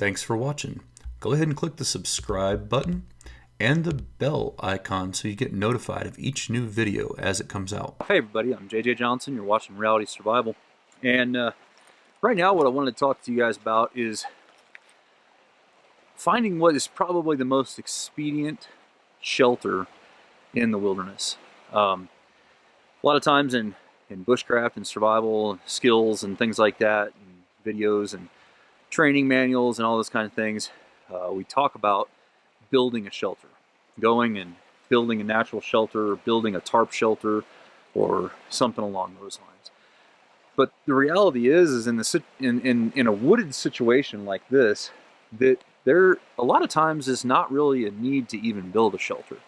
Thanks for watching. Go ahead and click the subscribe button and the bell icon so you get notified of each new video as it comes out. Hey everybody, I'm JJ Johnson. You're watching Reality Survival. And right now what I wanted to talk to you guys about is finding what is probably the most expedient shelter in the wilderness. A lot of times in bushcraft and survival skills and things like that, and videos and training manuals and all those kind of things, we talk about building a shelter, going and building a natural shelter, or building a tarp shelter, or something along those lines. But the reality is in a wooded situation like this, that there a lot of times is not really a need to even build a shelter.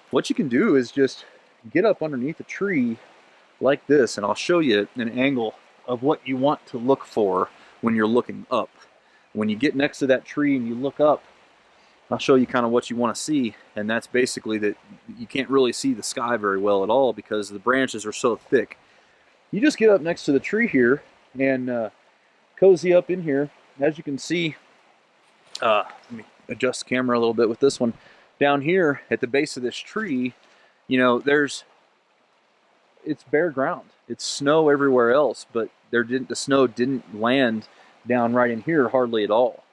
What you can do is just get up underneath a tree like this, and I'll show you an angle of what you want to look for when you're looking up. When you get next to that tree and you look up, I'll show you kind of what you want to see, and that's basically that you can't really see the sky very well at all because the branches are so thick. You just get up next to the tree here and cozy up in here. As you can see, let me adjust the camera a little bit with this one. Down here at the base of this tree, you know, it's bare ground. It's snow everywhere else, but the snow didn't land down right in here hardly at all.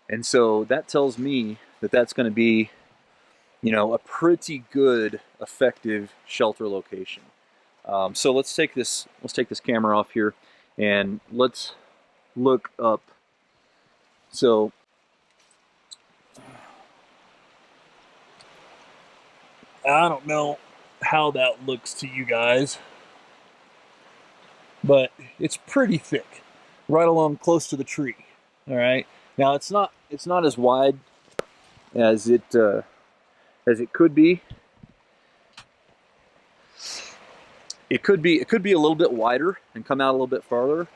And so that tells me that that's going to be, you know, a pretty good, effective shelter location. So let's take this camera off here and let's look up. So I don't know how that looks to you guys, but it's pretty thick right along close to the tree. All right, now it's not as wide as it could be. It could be a little bit wider and come out a little bit farther,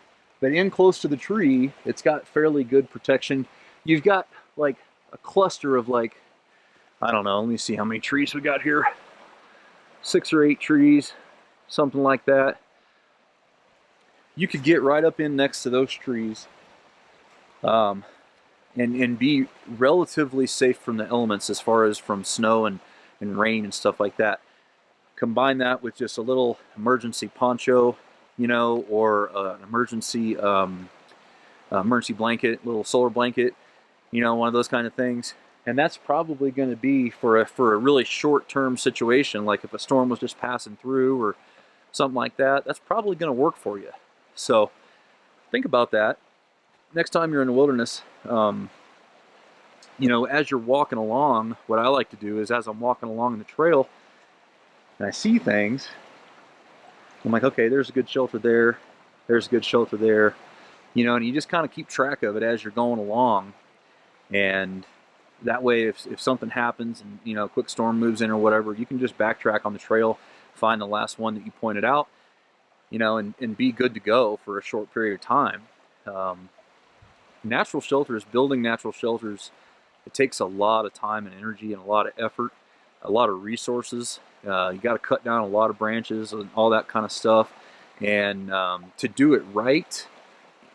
but in close to the tree, it's got fairly good protection. You've got like a cluster of, like, I don't know, let me see how many trees we got here. 6 or 8 trees, something like that. You could get right up in next to those trees and be relatively safe from the elements as far as from snow and rain and stuff like that. Combine that with just a little emergency poncho, you know, or an emergency blanket, little solar blanket, you know, one of those kind of things. And that's probably going to be for a really short-term situation, like if a storm was just passing through or something like that. That's probably going to work for you. So think about that next time you're in the wilderness. You know, as you're walking along, what I like to do is, as I'm walking along the trail and I see things, I'm like, okay, there's a good shelter there, there's a good shelter there, you know, and you just kind of keep track of it as you're going along. And that way, if something happens and, you know, a quick storm moves in or whatever, you can just backtrack on the trail, find the last one that you pointed out, you know, and be good to go for a short period of time. Natural shelters, building natural shelters, it takes a lot of time and energy and a lot of effort, a lot of resources. You got to cut down a lot of branches and all that kind of stuff. And to do it right,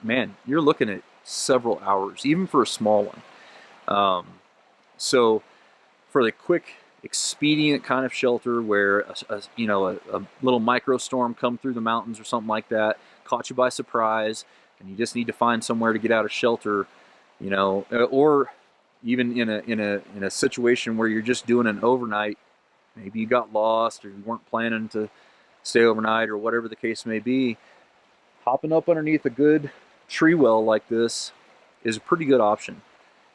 man, you're looking at several hours, even for a small one. So for the quick, expedient kind of shelter where a little micro storm come through the mountains or something like that, caught you by surprise, and you just need to find somewhere to get out of shelter, you know, or even in a situation where you're just doing an overnight, maybe you got lost or you weren't planning to stay overnight or whatever the case may be, hopping up underneath a good tree well like this is a pretty good option.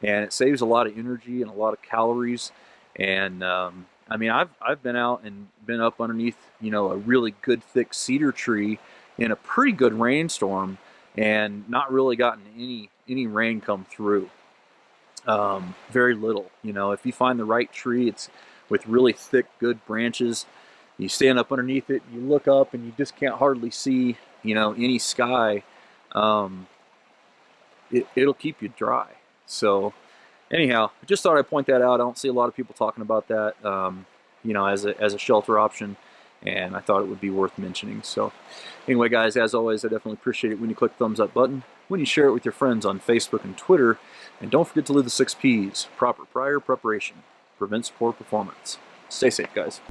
And it saves a lot of energy and a lot of calories. And I mean, I've been out and been up underneath, you know, a really good thick cedar tree in a pretty good rainstorm and not really gotten any rain come through. Very little. You know, if you find the right tree, it's with really thick, good branches. You stand up underneath it, you look up, and you just can't hardly see, you know, any sky. It'll keep you dry. So anyhow, I just thought I'd point that out. I don't see a lot of people talking about that, you know, as a shelter option. and I thought it would be worth mentioning. So anyway, guys, as always, I definitely appreciate it when you click the thumbs up button, when you share it with your friends on Facebook and Twitter, and don't forget to live the 6 Ps. Proper prior preparation prevents poor performance. Stay safe, guys.